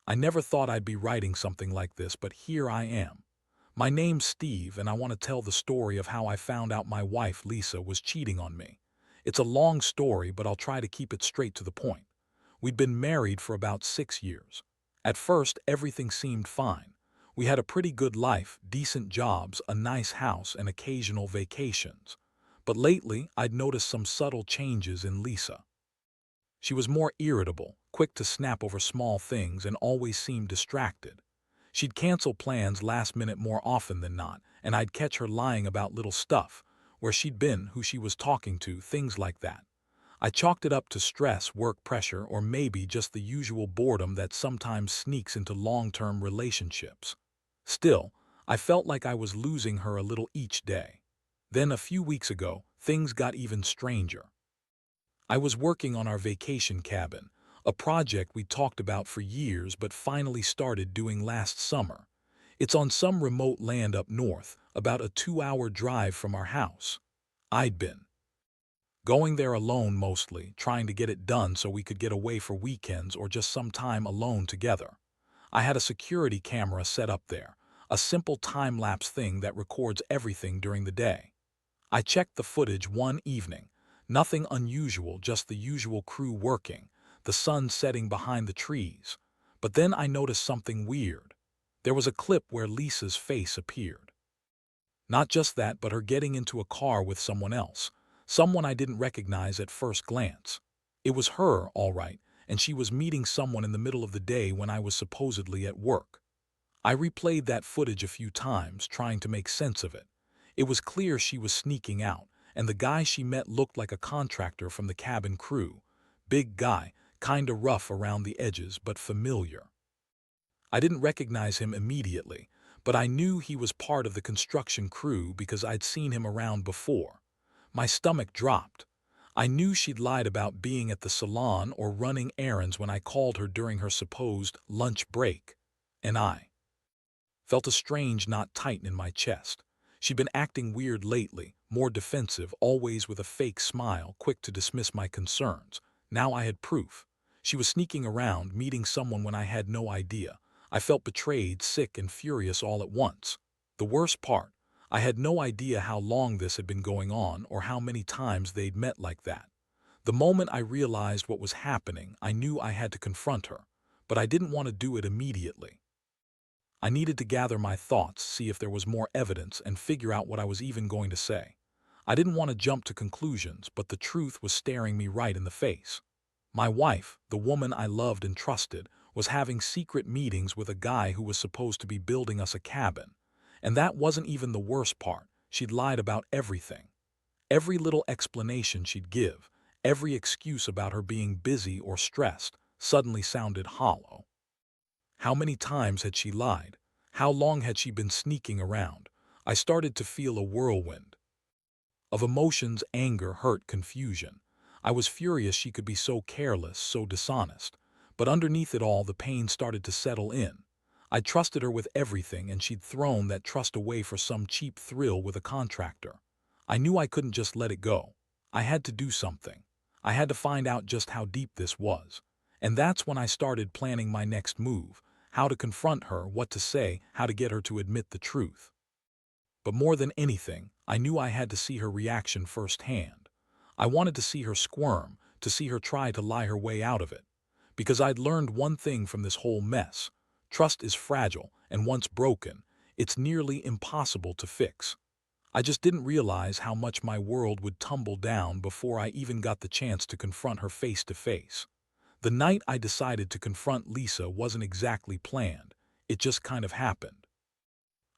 I never thought I'd be writing something like this, but here I am. My name's Steve, and I want to tell the story of how I found out my wife, Lisa, was cheating on me. It's a long story, but I'll try to keep it straight to the point. We'd been married for about 6 years. At first, everything seemed fine. We had a pretty good life, decent jobs, a nice house, and occasional vacations. But lately, I'd noticed some subtle changes in Lisa. She was more irritable, quick to snap over small things, and always seemed distracted. She'd cancel plans last minute more often than not, and I'd catch her lying about little stuff, where she'd been, who she was talking to, things like that. I chalked it up to stress, work pressure, or maybe just the usual boredom that sometimes sneaks into long-term relationships. Still, I felt like I was losing her a little each day. Then a few weeks ago, things got even stranger. I was working on our vacation cabin, a project we talked about for years but finally started doing last summer. It's on some remote land up north, about a 2-hour drive from our house. I'd been going there alone mostly, trying to get it done so we could get away for weekends or just some time alone together. I had a security camera set up there, a simple time-lapse thing that records everything during the day. I checked the footage one evening. Nothing unusual, just the usual crew working, the sun setting behind the trees. But then I noticed something weird. There was a clip where Lisa's face appeared. Not just that, but her getting into a car with someone else, someone I didn't recognize at first glance. It was her, all right, and she was meeting someone in the middle of the day when I was supposedly at work. I replayed that footage a few times, trying to make sense of it. It was clear she was sneaking out, and the guy she met looked like a contractor from the cabin crew. Big guy, kinda rough around the edges, but familiar. I didn't recognize him immediately, but I knew he was part of the construction crew because I'd seen him around before. My stomach dropped. I knew she'd lied about being at the salon or running errands when I called her during her supposed lunch break. And I felt a strange knot tighten in my chest. She'd been acting weird lately, more defensive, always with a fake smile, quick to dismiss my concerns. Now I had proof. She was sneaking around, meeting someone when I had no idea. I felt betrayed, sick, and furious all at once. The worst part, I had no idea how long this had been going on or how many times they'd met like that. The moment I realized what was happening, I knew I had to confront her, but I didn't want to do it immediately. I needed to gather my thoughts, see if there was more evidence, and figure out what I was even going to say. I didn't want to jump to conclusions, but the truth was staring me right in the face. My wife, the woman I loved and trusted, was having secret meetings with a guy who was supposed to be building us a cabin. And that wasn't even the worst part. She'd lied about everything. Every little explanation she'd give, every excuse about her being busy or stressed, suddenly sounded hollow. How many times had she lied? How long had she been sneaking around? I started to feel a whirlwind of emotions: anger, hurt, confusion. I was furious she could be so careless, so dishonest. But underneath it all, the pain started to settle in. I trusted her with everything, and she'd thrown that trust away for some cheap thrill with a contractor. I knew I couldn't just let it go. I had to do something. I had to find out just how deep this was. And that's when I started planning my next move: how to confront her, what to say, how to get her to admit the truth. But more than anything, I knew I had to see her reaction firsthand. I wanted to see her squirm, to see her try to lie her way out of it. Because I'd learned one thing from this whole mess: trust is fragile, and once broken, it's nearly impossible to fix. I just didn't realize how much my world would tumble down before I even got the chance to confront her face to face. The night I decided to confront Lisa wasn't exactly planned. It just kind of happened.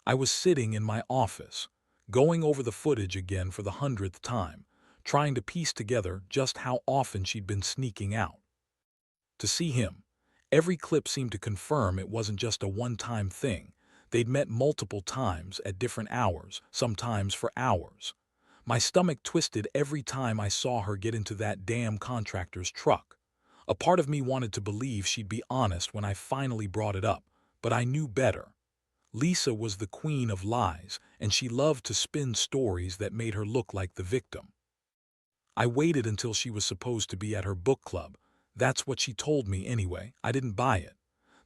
I was sitting in my office, going over the footage again for the 100th time, trying to piece together just how often she'd been sneaking out. To see him, every clip seemed to confirm it wasn't just a one-time thing. They'd met multiple times at different hours, sometimes for hours. My stomach twisted every time I saw her get into that damn contractor's truck. A part of me wanted to believe she'd be honest when I finally brought it up, but I knew better. Lisa was the queen of lies, and she loved to spin stories that made her look like the victim. I waited until she was supposed to be at her book club. That's what she told me anyway. I didn't buy it.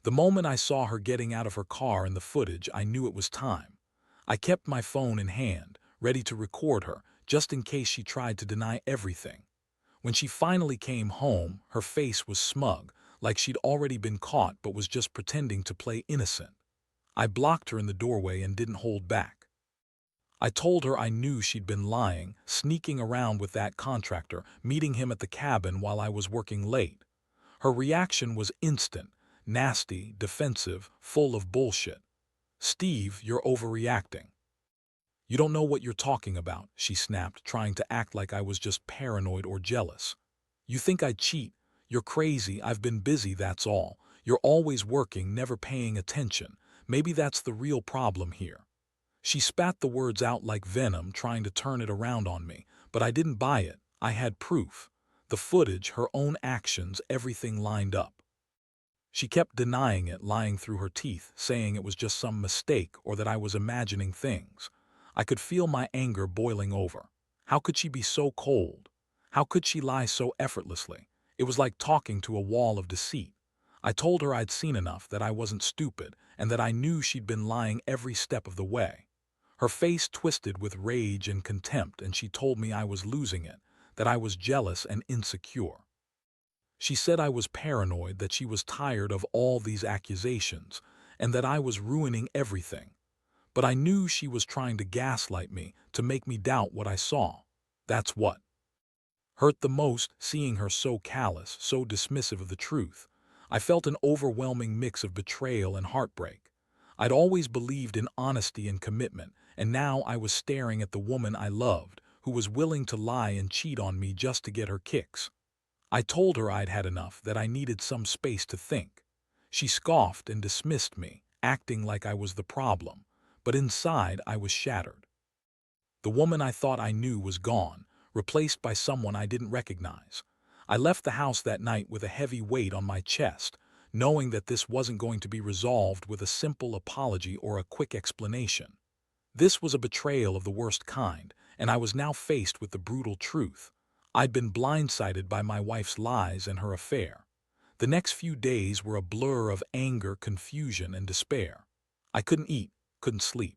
The moment I saw her getting out of her car in the footage, I knew it was time. I kept my phone in hand, ready to record her, just in case she tried to deny everything. When she finally came home, her face was smug, like she'd already been caught but was just pretending to play innocent. I blocked her in the doorway and didn't hold back. I told her I knew she'd been lying, sneaking around with that contractor, meeting him at the cabin while I was working late. Her reaction was instant, nasty, defensive, full of bullshit. "Steve, you're overreacting. You don't know what you're talking about," she snapped, trying to act like I was just paranoid or jealous. "You think I'd cheat? You're crazy. I've been busy, that's all. You're always working, never paying attention. Maybe that's the real problem here." She spat the words out like venom, trying to turn it around on me, but I didn't buy it. I had proof. The footage, her own actions, everything lined up. She kept denying it, lying through her teeth, saying it was just some mistake or that I was imagining things. I could feel my anger boiling over. How could she be so cold? How could she lie so effortlessly? It was like talking to a wall of deceit. I told her I'd seen enough, that I wasn't stupid, and that I knew she'd been lying every step of the way. Her face twisted with rage and contempt, and she told me I was losing it, that I was jealous and insecure. She said I was paranoid, that she was tired of all these accusations, and that I was ruining everything. But I knew she was trying to gaslight me, to make me doubt what I saw. That's what hurt the most, seeing her so callous, so dismissive of the truth. I felt an overwhelming mix of betrayal and heartbreak. I'd always believed in honesty and commitment, and now I was staring at the woman I loved, who was willing to lie and cheat on me just to get her kicks. I told her I'd had enough, that I needed some space to think. She scoffed and dismissed me, acting like I was the problem, but inside I was shattered. The woman I thought I knew was gone, replaced by someone I didn't recognize. I left the house that night with a heavy weight on my chest, knowing that this wasn't going to be resolved with a simple apology or a quick explanation. This was a betrayal of the worst kind, and I was now faced with the brutal truth. I'd been blindsided by my wife's lies and her affair. The next few days were a blur of anger, confusion, and despair. I couldn't eat, couldn't sleep.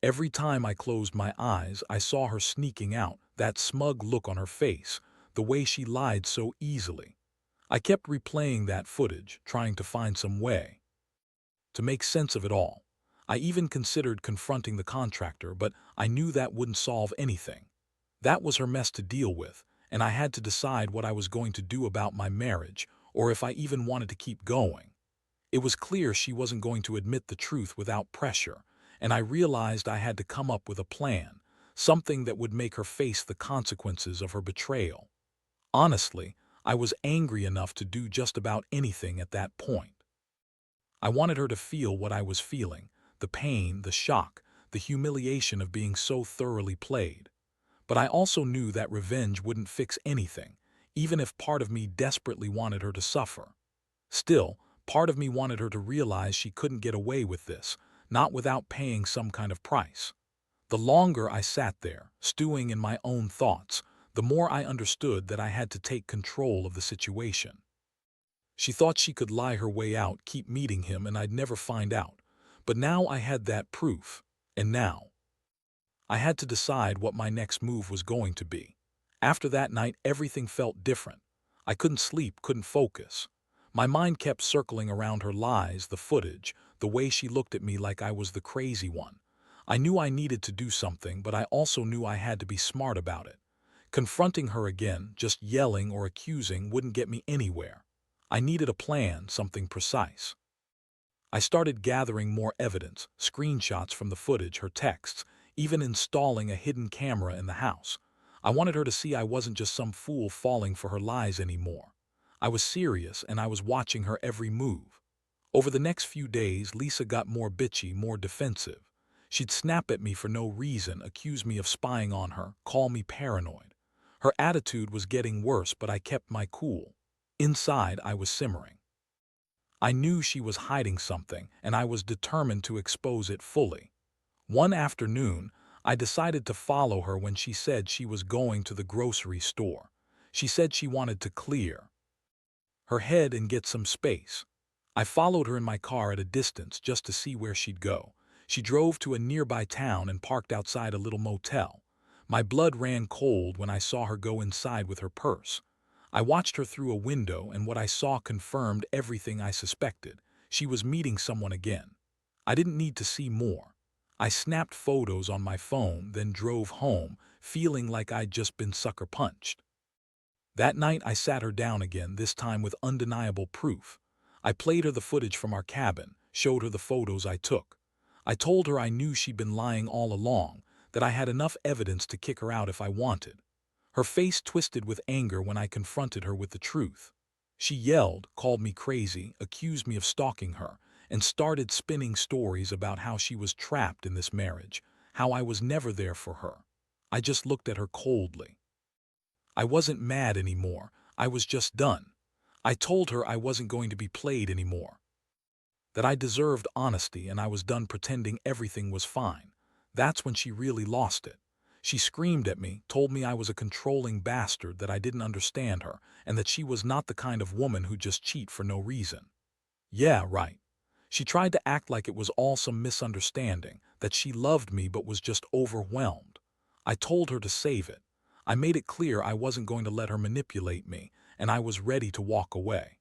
Every time I closed my eyes, I saw her sneaking out, that smug look on her face, the way she lied so easily. I kept replaying that footage, trying to find some way to make sense of it all. I even considered confronting the contractor, but I knew that wouldn't solve anything. That was her mess to deal with, and I had to decide what I was going to do about my marriage, or if I even wanted to keep going. It was clear she wasn't going to admit the truth without pressure, and I realized I had to come up with a plan, something that would make her face the consequences of her betrayal. Honestly, I was angry enough to do just about anything at that point. I wanted her to feel what I was feeling, the pain, the shock, the humiliation of being so thoroughly played. But I also knew that revenge wouldn't fix anything, even if part of me desperately wanted her to suffer. Still, part of me wanted her to realize she couldn't get away with this, not without paying some kind of price. The longer I sat there, stewing in my own thoughts, the more I understood that I had to take control of the situation. She thought she could lie her way out, keep meeting him, and I'd never find out. But now I had that proof, and now I had to decide what my next move was going to be. After that night, everything felt different. I couldn't sleep, couldn't focus. My mind kept circling around her lies, the footage, the way she looked at me like I was the crazy one. I knew I needed to do something, but I also knew I had to be smart about it. Confronting her again, just yelling or accusing, wouldn't get me anywhere. I needed a plan, something precise. I started gathering more evidence, screenshots from the footage, her texts, even installing a hidden camera in the house. I wanted her to see I wasn't just some fool falling for her lies anymore. I was serious, and I was watching her every move. Over the next few days, Lisa got more bitchy, more defensive. She'd snap at me for no reason, accuse me of spying on her, call me paranoid. Her attitude was getting worse, but I kept my cool. Inside, I was simmering. I knew she was hiding something, and I was determined to expose it fully. One afternoon, I decided to follow her when she said she was going to the grocery store. She said she wanted to clear her head and get some space. I followed her in my car at a distance just to see where she'd go. She drove to a nearby town and parked outside a little motel. My blood ran cold when I saw her go inside with her purse. I watched her through a window, and what I saw confirmed everything I suspected. She was meeting someone again. I didn't need to see more. I snapped photos on my phone, then drove home, feeling like I'd just been sucker punched. That night I sat her down again, this time with undeniable proof. I played her the footage from our cabin, showed her the photos I took. I told her I knew she'd been lying all along, that I had enough evidence to kick her out if I wanted. Her face twisted with anger when I confronted her with the truth. She yelled, called me crazy, accused me of stalking her, and started spinning stories about how she was trapped in this marriage, how I was never there for her. I just looked at her coldly. I wasn't mad anymore. I was just done. I told her I wasn't going to be played anymore, that I deserved honesty and I was done pretending everything was fine. That's when she really lost it. She screamed at me, told me I was a controlling bastard, that I didn't understand her, and that she was not the kind of woman who just cheat for no reason. Yeah, right. She tried to act like it was all some misunderstanding, that she loved me but was just overwhelmed. I told her to save it. I made it clear I wasn't going to let her manipulate me, and I was ready to walk away.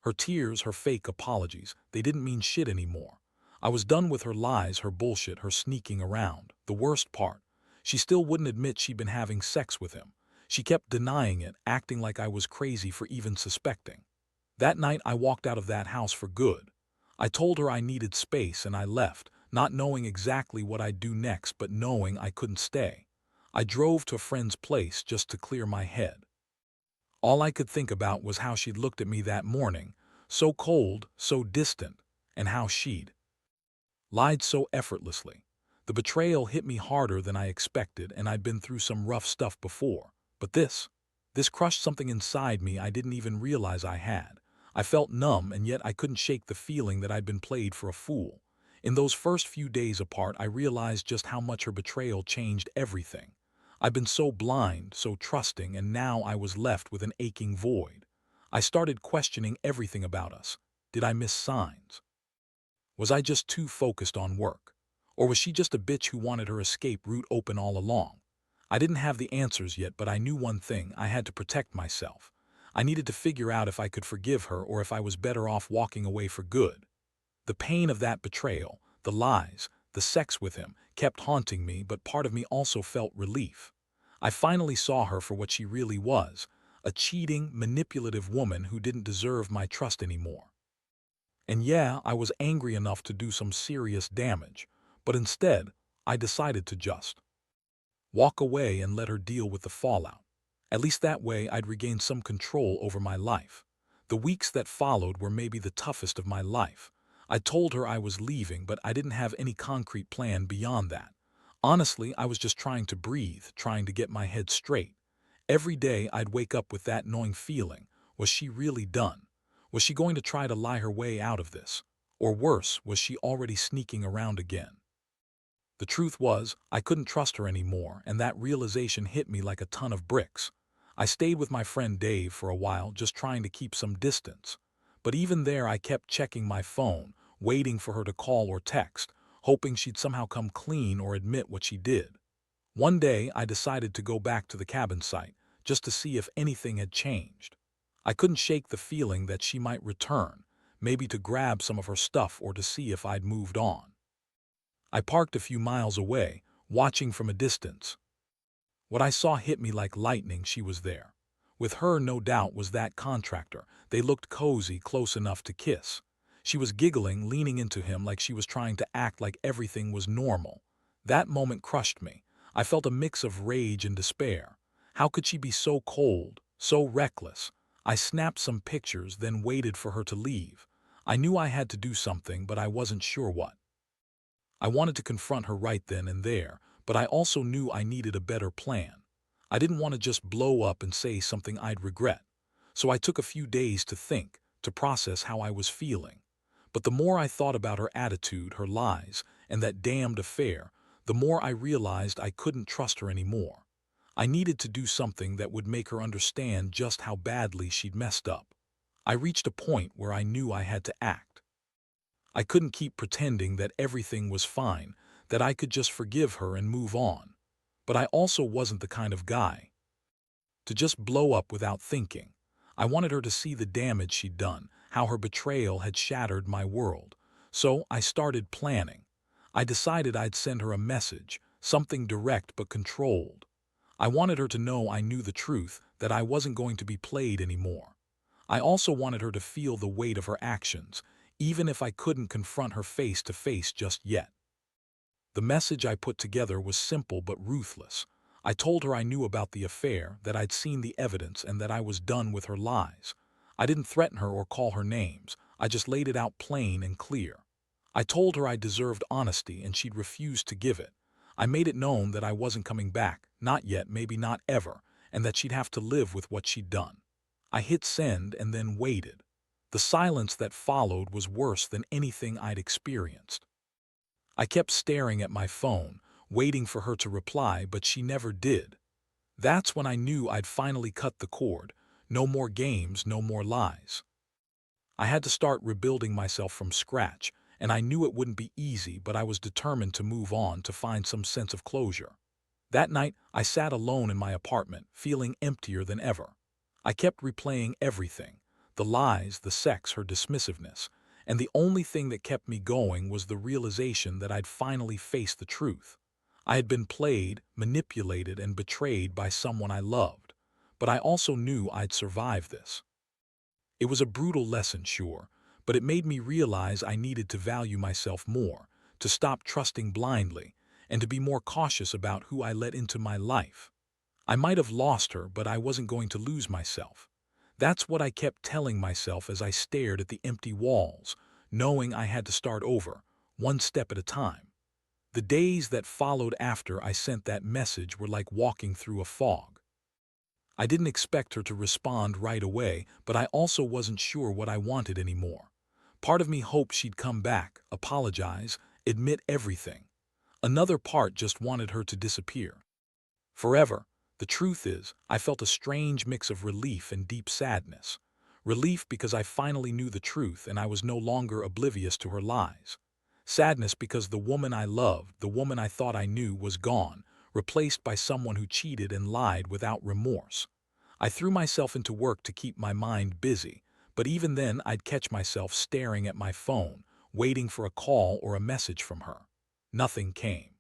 Her tears, her fake apologies, they didn't mean shit anymore. I was done with her lies, her bullshit, her sneaking around. The worst part, she still wouldn't admit she'd been having sex with him. She kept denying it, acting like I was crazy for even suspecting. That night I walked out of that house for good. I told her I needed space and I left, not knowing exactly what I'd do next but knowing I couldn't stay. I drove to a friend's place just to clear my head. All I could think about was how she'd looked at me that morning, so cold, so distant, and how she'd lied so effortlessly. The betrayal hit me harder than I expected, and I'd been through some rough stuff before. But this crushed something inside me I didn't even realize I had. I felt numb, and yet I couldn't shake the feeling that I'd been played for a fool. In those first few days apart, I realized just how much her betrayal changed everything. I'd been so blind, so trusting, and now I was left with an aching void. I started questioning everything about us. Did I miss signs? Was I just too focused on work? Or was she just a bitch who wanted her escape route open all along? I didn't have the answers yet, but I knew one thing: I had to protect myself. I needed to figure out if I could forgive her or if I was better off walking away for good. The pain of that betrayal, the lies, the sex with him, kept haunting me, but part of me also felt relief. I finally saw her for what she really was: a cheating, manipulative woman who didn't deserve my trust anymore. And yeah, I was angry enough to do some serious damage, but instead, I decided to just walk away and let her deal with the fallout. At least that way I'd regain some control over my life. The weeks that followed were maybe the toughest of my life. I told her I was leaving, but I didn't have any concrete plan beyond that. Honestly, I was just trying to breathe, trying to get my head straight. Every day I'd wake up with that gnawing feeling. Was she really done? Was she going to try to lie her way out of this? Or worse, was she already sneaking around again? The truth was, I couldn't trust her anymore, and that realization hit me like a ton of bricks. I stayed with my friend Dave for a while, just trying to keep some distance. But even there, I kept checking my phone, waiting for her to call or text, hoping she'd somehow come clean or admit what she did. One day, I decided to go back to the cabin site, just to see if anything had changed. I couldn't shake the feeling that she might return, maybe to grab some of her stuff or to see if I'd moved on. I parked a few miles away, watching from a distance. What I saw hit me like lightning: she was there. With her, no doubt, was that contractor. They looked cozy, close enough to kiss. She was giggling, leaning into him like she was trying to act like everything was normal. That moment crushed me. I felt a mix of rage and despair. How could she be so cold, so reckless? I snapped some pictures, then waited for her to leave. I knew I had to do something, but I wasn't sure what. I wanted to confront her right then and there, but I also knew I needed a better plan. I didn't want to just blow up and say something I'd regret. So I took a few days to think, to process how I was feeling. But the more I thought about her attitude, her lies, and that damned affair, the more I realized I couldn't trust her anymore. I needed to do something that would make her understand just how badly she'd messed up. I reached a point where I knew I had to act. I couldn't keep pretending that everything was fine, that I could just forgive her and move on. But I also wasn't the kind of guy to just blow up without thinking. I wanted her to see the damage she'd done, how her betrayal had shattered my world. So I started planning. I decided I'd send her a message, something direct but controlled. I wanted her to know I knew the truth, that I wasn't going to be played anymore. I also wanted her to feel the weight of her actions, even if I couldn't confront her face to face just yet. The message I put together was simple but ruthless. I told her I knew about the affair, that I'd seen the evidence, and that I was done with her lies. I didn't threaten her or call her names. I just laid it out plain and clear. I told her I deserved honesty and she'd refused to give it. I made it known that I wasn't coming back, not yet, maybe not ever, and that she'd have to live with what she'd done. I hit send and then waited. The silence that followed was worse than anything I'd experienced. I kept staring at my phone, waiting for her to reply, but she never did. That's when I knew I'd finally cut the cord. No more games, no more lies. I had to start rebuilding myself from scratch, and I knew it wouldn't be easy, but I was determined to move on, to find some sense of closure. That night, I sat alone in my apartment, feeling emptier than ever. I kept replaying everything: the lies, the sex, her dismissiveness, and the only thing that kept me going was the realization that I'd finally faced the truth. I had been played, manipulated, and betrayed by someone I loved, but I also knew I'd survive this. It was a brutal lesson, sure, but it made me realize I needed to value myself more, to stop trusting blindly, and to be more cautious about who I let into my life. I might have lost her, but I wasn't going to lose myself. That's what I kept telling myself as I stared at the empty walls, knowing I had to start over, one step at a time. The days that followed after I sent that message were like walking through a fog. I didn't expect her to respond right away, but I also wasn't sure what I wanted anymore. Part of me hoped she'd come back, apologize, admit everything. Another part just wanted her to disappear forever. The truth is, I felt a strange mix of relief and deep sadness. Relief because I finally knew the truth and I was no longer oblivious to her lies. Sadness because the woman I loved, the woman I thought I knew, was gone, replaced by someone who cheated and lied without remorse. I threw myself into work to keep my mind busy, but even then I'd catch myself staring at my phone, waiting for a call or a message from her. Nothing came.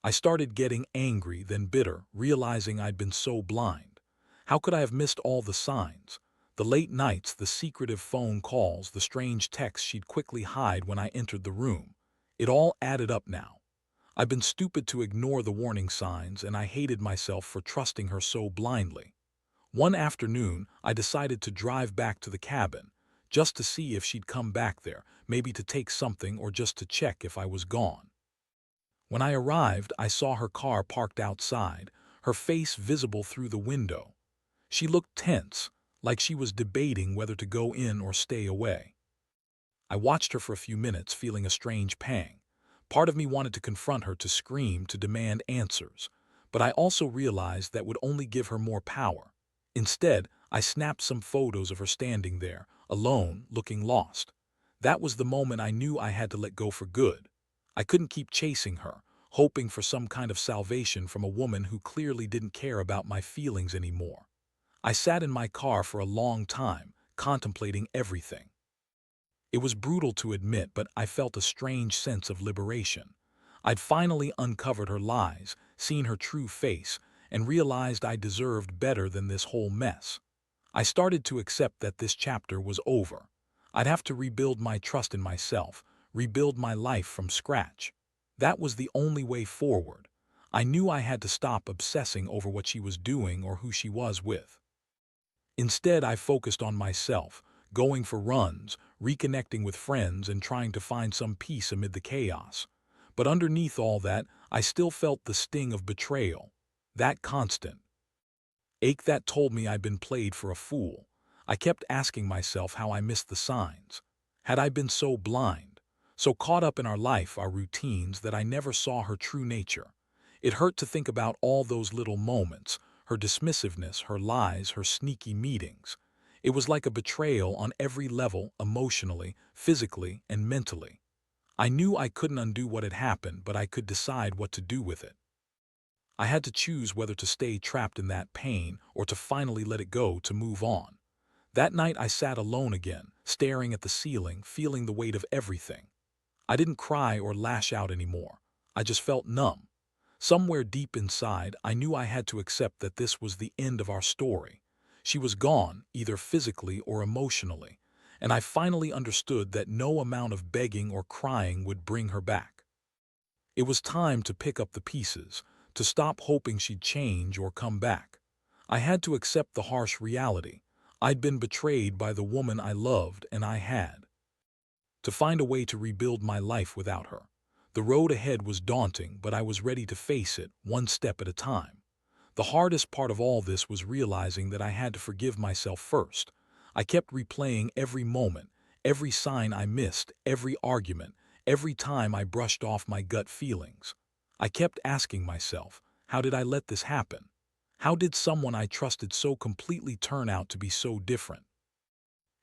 I started getting angry, then bitter, realizing I'd been so blind. How could I have missed all the signs? The late nights, the secretive phone calls, the strange texts she'd quickly hide when I entered the room. It all added up now. I'd been stupid to ignore the warning signs, and I hated myself for trusting her so blindly. One afternoon, I decided to drive back to the cabin, just to see if she'd come back there, maybe to take something or just to check if I was gone. When I arrived, I saw her car parked outside, her face visible through the window. She looked tense, like she was debating whether to go in or stay away. I watched her for a few minutes, feeling a strange pang. Part of me wanted to confront her, to scream, to demand answers, but I also realized that would only give her more power. Instead, I snapped some photos of her standing there, alone, looking lost. That was the moment I knew I had to let go for good. I couldn't keep chasing her, hoping for some kind of salvation from a woman who clearly didn't care about my feelings anymore. I sat in my car for a long time, contemplating everything. It was brutal to admit, but I felt a strange sense of liberation. I'd finally uncovered her lies, seen her true face, and realized I deserved better than this whole mess. I started to accept that this chapter was over. I'd have to rebuild my trust in myself, rebuild my life from scratch. That was the only way forward. I knew I had to stop obsessing over what she was doing or who she was with. Instead, I focused on myself, going for runs, reconnecting with friends, and trying to find some peace amid the chaos. But underneath all that, I still felt the sting of betrayal, that constant ache that told me I'd been played for a fool. I kept asking myself how I missed the signs. Had I been so blind, so caught up in our life, our routines, that I never saw her true nature? It hurt to think about all those little moments, her dismissiveness, her lies, her sneaky meetings. It was like a betrayal on every level, emotionally, physically, and mentally. I knew I couldn't undo what had happened, but I could decide what to do with it. I had to choose whether to stay trapped in that pain or to finally let it go, to move on. That night I sat alone again, staring at the ceiling, feeling the weight of everything. I didn't cry or lash out anymore. I just felt numb. Somewhere deep inside, I knew I had to accept that this was the end of our story. She was gone, either physically or emotionally, and I finally understood that no amount of begging or crying would bring her back. It was time to pick up the pieces, to stop hoping she'd change or come back. I had to accept the harsh reality. I'd been betrayed by the woman I loved, and I had to find a way to rebuild my life without her. The road ahead was daunting, but I was ready to face it, one step at a time. The hardest part of all this was realizing that I had to forgive myself first. I kept replaying every moment, every sign I missed, every argument, every time I brushed off my gut feelings. I kept asking myself, how did I let this happen? How did someone I trusted so completely turn out to be so different?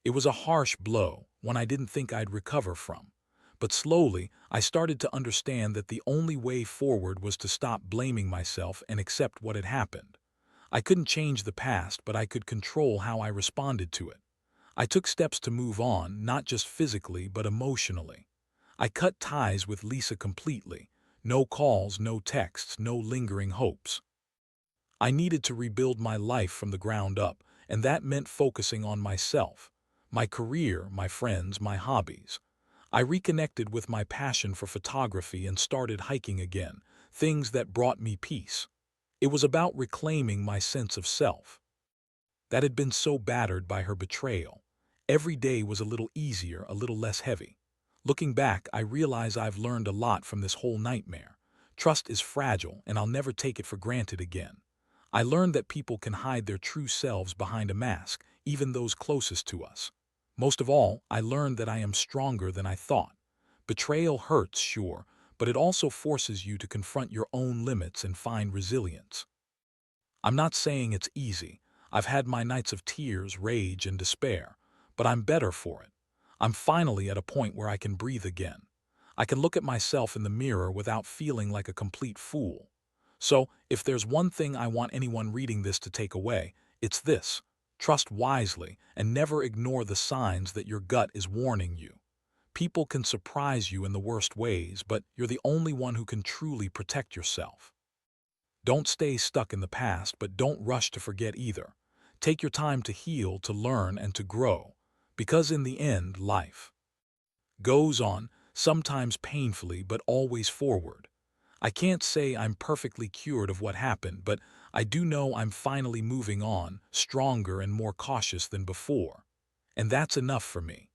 It was a harsh blow, one I didn't think I'd recover from. But slowly, I started to understand that the only way forward was to stop blaming myself and accept what had happened. I couldn't change the past, but I could control how I responded to it. I took steps to move on, not just physically, but emotionally. I cut ties with Lisa completely. No calls, no texts, no lingering hopes. I needed to rebuild my life from the ground up, and that meant focusing on myself, my career, my friends, my hobbies. I reconnected with my passion for photography and started hiking again, things that brought me peace. It was about reclaiming my sense of self that had been so battered by her betrayal. Every day was a little easier, a little less heavy. Looking back, I realize I've learned a lot from this whole nightmare. Trust is fragile, and I'll never take it for granted again. I learned that people can hide their true selves behind a mask, even those closest to us. Most of all, I learned that I am stronger than I thought. Betrayal hurts, sure, but it also forces you to confront your own limits and find resilience. I'm not saying it's easy. I've had my nights of tears, rage, and despair, but I'm better for it. I'm finally at a point where I can breathe again. I can look at myself in the mirror without feeling like a complete fool. So, if there's one thing I want anyone reading this to take away, it's this: trust wisely and never ignore the signs that your gut is warning you. People can surprise you in the worst ways, but you're the only one who can truly protect yourself. Don't stay stuck in the past, but don't rush to forget either. Take your time to heal, to learn, and to grow. Because in the end, life goes on, sometimes painfully, but always forward. I can't say I'm perfectly cured of what happened, but I do know I'm finally moving on, stronger and more cautious than before. And that's enough for me.